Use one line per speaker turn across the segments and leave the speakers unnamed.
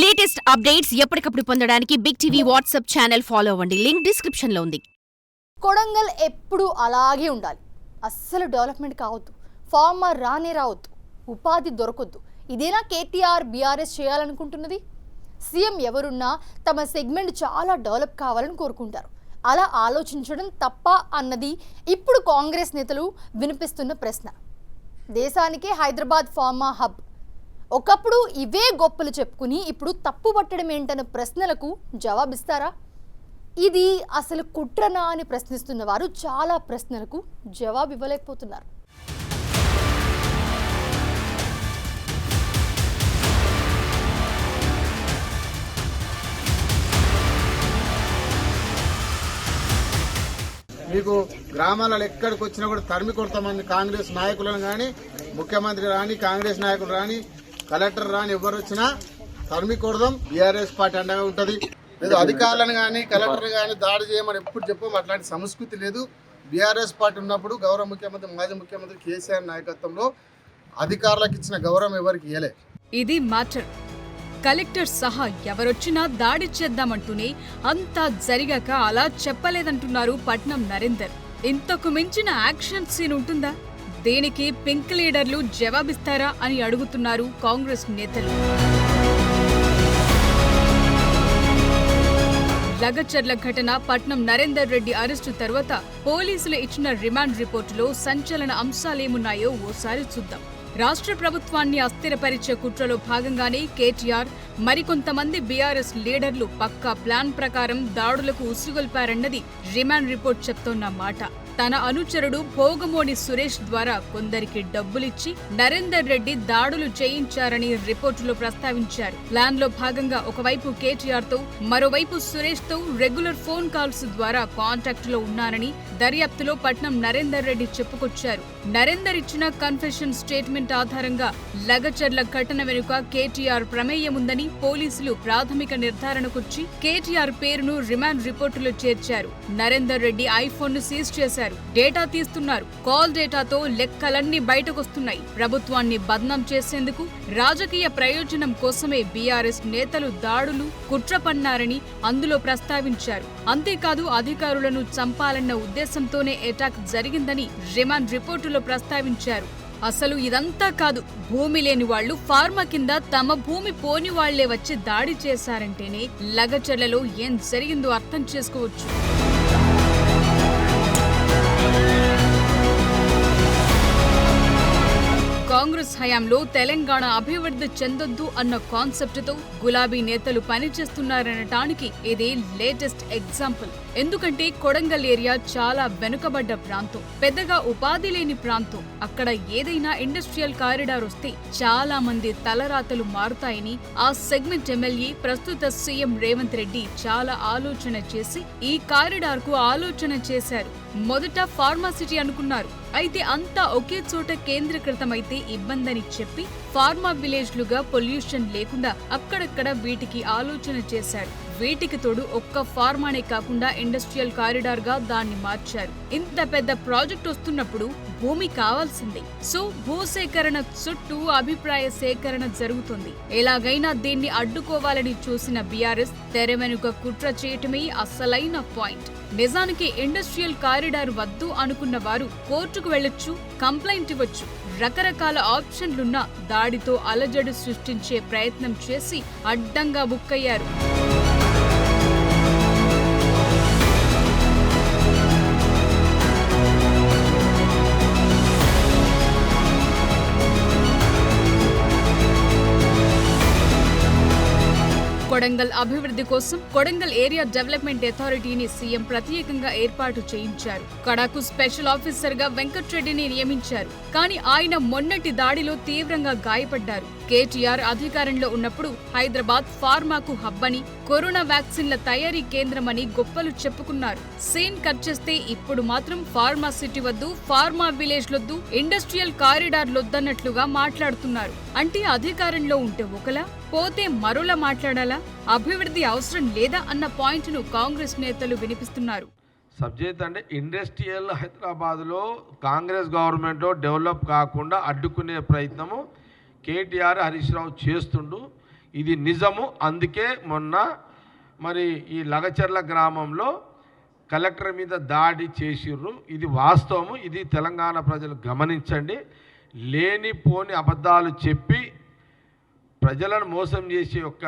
Latest updates ఎప్పటికప్పుడు పొందడానికి big TV WhatsApp channel follow అవ్వండి. లింక్ డిస్క్రిప్షన్ లో ఉంది.
కొడంగల్ ఎప్పుడు అలాగే ఉండాలి. అస్సలు డెవలప్మెంట్ కావద్దు, ఫార్మర్ రానే రావద్దు, ఉపాధి దొరకొద్దు. ఇదేనా కేటీఆర్ బీఆర్ఎస్ చేయాలనుకుంటున్నది? సీఎం ఎవరున్నా తమ సెగ్మెంట్ చాలా డెవలప్ కావాలని కోరుకుంటారు. అలా ఆలోచించడం తప్ప అన్నది ఇప్పుడు కాంగ్రెస్ నేతలు వినిపిస్తున్న ప్రశ్న. దేశానికే హైదరాబాద్ ఫార్మా హబ్. ఒకప్పుడు ఇవే గొప్పలు చెప్పుకుని ఇప్పుడు తప్పు పట్టడం ఏంటన్న ప్రశ్నలకు జవాబిస్తారా? ఇది అసలు కుట్రనా అని ప్రశ్నిస్తున్న వారు చాలా ప్రశ్నలకు జవాబు ఇవ్వలేకపోతున్నారు.
మీకు గ్రామాలలో ఎక్కడికి వచ్చినా కూడా తరిమి కొడతామంది కాంగ్రెస్ నాయకులను కానీ, ముఖ్యమంత్రి రాని, కాంగ్రెస్ నాయకులు రాని, కలెక్టర్ రాని, ఎవరు వచ్చినా తరిమి కొడదాం. బీఆర్ఎస్ పార్టీ అండగా ఉంటుంది. లేదు అధికారులను కానీ కలెక్టర్ కానీ దాడి చేయమని ఎప్పుడు చెప్పాము. అట్లాంటి సంస్కృతి లేదు. బీఆర్ఎస్ పార్టీ ఉన్నప్పుడు గౌరవ ముఖ్యమంత్రి, మాజీ ముఖ్యమంత్రి కేసీఆర్ నాయకత్వంలో అధికారులకు ఇచ్చిన గౌరవం ఎవరికి ఇవ్వలే.
ఇది మ్యాటర్. కలెక్టర్ సహా ఎవరొచ్చినా దాడి చేద్దామంటూనే అంతా జరిగాక అలా చెప్పలేదంటున్నారు పట్నం నరేందర్. ఇంతకు మించిన యాక్షన్ సీన్ ఉంటుందా? దీనికి పింక్ లీడర్లు జవాబిస్తారా అని అడుగుతున్నారు కాంగ్రెస్ నేతలు. లగచర్ల ఘటన, పట్నం నరేందర్ రెడ్డి అరెస్టు తర్వాత పోలీసులు ఇచ్చిన రిమాండ్ రిపోర్టులో సంచలన అంశాలేమున్నాయో ఓసారి చూద్దాం. రాష్ట్ర ప్రభుత్వాన్ని అస్థిరపరిచే కుట్రలో భాగంగానే కేటీఆర్, మరికొంతమంది బీఆర్ఎస్ లీడర్లు పక్కా ప్లాన్ ప్రకారం దాడులకు ఉసుగొల్పారన్నది రిమాండ్ రిపోర్ట్ చెప్తోన్న మాట. తన అనుచరుడు భోగమోని సురేష్ ద్వారా కొందరికి డబ్బులిచ్చి నరేందర్ రెడ్డి దాడులు చేయించారని రిపోర్టులో ప్రస్తావించారు. ప్లాన్ లో భాగంగా ఒకవైపు కేటీఆర్ తో, మరోవైపు సురేష్ తో రెగ్యులర్ ఫోన్ కాల్స్ ద్వారా కాంటాక్ట్ లో ఉన్నారని దర్యాప్తులో పట్నం నరేందర్ రెడ్డి చెప్పుకొచ్చారు. నరేందర్ ఇచ్చిన కన్ఫెషన్ స్టేట్మెంట్ ఆధారంగా లగచర్ల ఘటన వెనుక కేటీఆర్ ప్రమేయముందని పోలీసులు ప్రాథమిక నిర్ధారణకొచ్చి కేటీఆర్ పేరును రిమాండ్ రిపోర్టులో చేర్చారు. నరేందర్ రెడ్డి ఐఫోన్ ను సీజ్ చేశారు. డేటా తీస్తున్నారు. కాల్ డేటాతో లెక్కలన్నీ బయటకొస్తున్నాయి. ప్రభుత్వాన్ని బద్నాం చేసేందుకు, రాజకీయ ప్రయోజనం కోసమే బీఆర్ఎస్ నేతలు దాడులు, కుట్ర పన్నారని అందులో ప్రస్తావించారు. అంతేకాదు అధికారులను చంపాలన్న ఉద్దేశంతోనే అటాక్ జరిగిందని రిమాండ్ రిపోర్టులో ప్రస్తావించారు. అసలు ఇదంతా కాదు, భూమి లేని వాళ్లు ఫార్మా కింద తమ భూమి పోని వాళ్లే వచ్చి దాడి చేశారంటేనే లగచర్లలో ఏం జరిగిందో అర్థం చేసుకోవచ్చు. కాంగ్రెస్ హయాంలో తెలంగాణ అభివృద్ధి చెందొద్దు అన్న కాన్సెప్ట్తో గులాబీ నేతలు పనిచేస్తున్నారనటానికి ఇదే లేటెస్ట్ ఎగ్జాంపుల్. ఎందుకంటే కొడంగల్ ఏరియా చాలా వెనుకబడ్డ ప్రాంతం, పెద్దగా ఉపాధి లేని ప్రాంతం. అక్కడ ఏదైనా ఇండస్ట్రియల్ కారిడార్ వస్తే చాలా మంది తలరాతలు మారుతాయని ఆ సెగ్మెంట్ ఎమ్మెల్యే, ప్రస్తుత సీఎం రేవంత్ రెడ్డి చాలా ఆలోచన చేసి ఈ కారిడార్ కు ఆలోచన చేశారు. మొదట ఫార్మాసిటీ అనుకున్నారు. అయితే అంతా ఒకే చోట కేంద్రీకృతమైతే ఇబ్బందని చెప్పి ఫార్మా విలేజ్లుగా పొల్యూషన్ లేకుండా అక్కడక్కడ వీటికి ఆలోచన చేశారు. వీటికి తోడు ఒక్క ఫార్మానే కాకుండా ఇండస్ట్రియల్ కారిడార్ గా దాన్ని మార్చారు. ఇంత పెద్ద ప్రాజెక్ట్ వస్తున్నప్పుడు భూమి కావాల్సిందే. సో భూసేకరణ చుట్టూ అభిప్రాయ సేకరణ జరుగుతుంది. ఎలాగైనా దీన్ని అడ్డుకోవాలని చూసిన బీఆర్ఎస్ తెర వెనుక కుట్ర చేయటమే అసలైన పాయింట్. నిజానికి ఇండస్ట్రియల్ కారిడార్ వద్దు అనుకున్న వారు కోర్టుకు వెళ్లొచ్చు, కంప్లైంట్ ఇవ్వచ్చు. రకరకాల ఆప్షన్లున్నా దాడితో అలజడి సృష్టించే ప్రయత్నం చేసి అడ్డంగా బుక్కయ్యారు. కొడంగల్ అభివృద్ధి కోసం కొడంగల్ ఏరియా డెవలప్మెంట్ అథారిటీని సీఎం ప్రత్యేకంగా ఏర్పాటు చేయించారు. కడాకు స్పెషల్ ఆఫీసర్ గా వెంకట్రెడ్డిని నియమించారు. కానీ ఆయన మొన్నటి దాడిలో తీవ్రంగా గాయపడ్డారు. కేటీఆర్ అధికారంలో ఉన్నప్పుడు హైదరాబాద్ ఫార్మాకు హబ్ అని, కరోనా వ్యాక్సిన్ల తయారీ కేంద్రమని గొప్పలు చెప్పుకున్నారు. సీన్ కట్ చేస్తే ఇప్పుడు మాత్రం ఫార్మా సిటీ వద్దు, ఫార్మా విలేజ్ లొద్దు, ఇండస్ట్రియల్ కారిడార్ లొద్దన్నట్లుగా మాట్లాడుతున్నారు. అంటే అధికారంలో ఉంటే ఒకలా, పోతే మరోలా మాట్లాడాలా? అభివృద్ధి అవసరం లేదా అన్న పాయింట్ ను కాంగ్రెస్ నేతలు వినిపిస్తున్నారు.
సబ్జెక్ట్ అంటే ఇండస్ట్రియల్ హైదరాబాద్లో కాంగ్రెస్ గవర్నమెంట్లో డెవలప్ కాకుండా అడ్డుకునే ప్రయత్నము కేటీఆర్, హరీష్ రావు చేస్తుండు. ఇది నిజము. అందుకే మొన్న మరి ఈ లగచర్ల గ్రామంలో కలెక్టర్ మీద దాడి చేసిర్రు. ఇది వాస్తవము. ఇది తెలంగాణ ప్రజలు గమనించండి. లేనిపోని అబద్ధాలు చెప్పి ప్రజలను మోసం చేసే యొక్క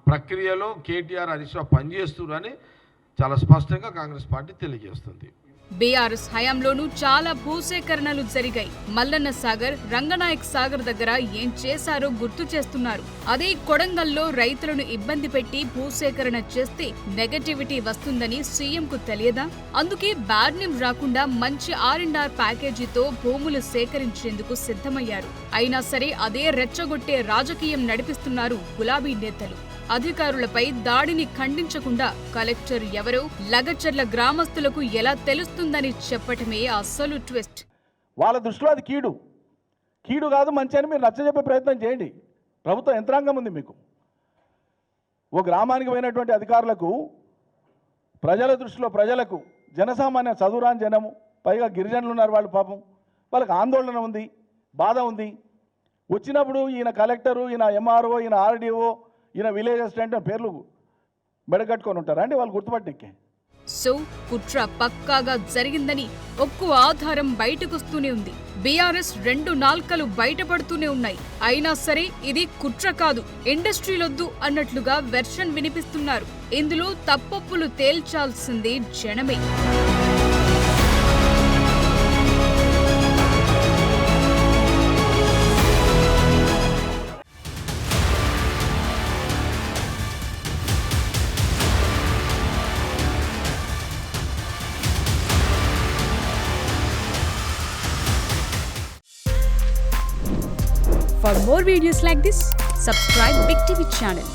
ప్రక్రియలో కేటీఆర్ హరీష్ రావు పనిచేస్తున్నారు అని చాలా స్పష్టంగా కాంగ్రెస్ పార్టీ తెలియజేస్తుంది.
బీఆర్ఎస్ హయాంలోనూ చాలా భూసేకరణలు జరిగాయి. మల్లన్న సాగర్, రంగనాయక్ సాగర్ దగ్గర ఏం చేశారో గుర్తు చేస్తున్నారు. అదే కొడంగల్లో రైతులను ఇబ్బంది పెట్టి భూసేకరణ చేస్తే నెగటివిటీ వస్తుందని సీఎంకు తెలియదా? అందుకే బ్యాడ్ నేమ్ రాకుండా మంచి R&R ప్యాకేజీతో భూములు సేకరించేందుకు సిద్ధమయ్యారు. అయినా సరే అదే రెచ్చగొట్టే రాజకీయం నడిపిస్తున్నారు గులాబీ నేతలు. అధికారులపై దాడిని ఖండించకుండా కలెక్టర్ ఎవరో లగచర్ల గ్రామస్తులకు ఎలా తెలుస్తుందని చెప్పటమే అసలు ట్విస్ట్.
వాళ్ళ దృష్టిలో అది కీడు కాదు, మంచి అని మీరు నచ్చజెప్పే ప్రయత్నం చేయండి. ప్రభుత్వ యంత్రాంగం ఉంది మీకు. ఓ గ్రామానికి పోయినటువంటి అధికారులకు ప్రజల దృష్టిలో ప్రజలకు జనసామాన్య చదువురాని జనము, పైగా గిరిజనులు ఉన్నారు, వాళ్ళు పాపం వాళ్ళకి ఆందోళన ఉంది, బాధ ఉంది. వచ్చినప్పుడు ఈయన కలెక్టరు, ఈయన MRO, ఈయన RDO, ఈయన విలేజ్ అసిస్టెంట్ పేర్లు బెడగట్టుకొని ఉంటారా అండి వాళ్ళు గుర్తుపట్టికే?
సో కుట్ర పక్కాగా జరిగిందని ఒక్కో ఆధారం బయటకొస్తూనే ఉంది. బీఆర్ఎస్ 2 నాల్కలు బయటపడుతూనే ఉన్నాయి. అయినా సరే ఇది కుట్ర కాదు, ఇండస్ట్రీలొద్దు అన్నట్లుగా వెర్షన్ వినిపిస్తున్నారు. ఇందులో తప్పొప్పులు తేల్చాల్సింది జనమే. For more videos like this, subscribe Big TV channel.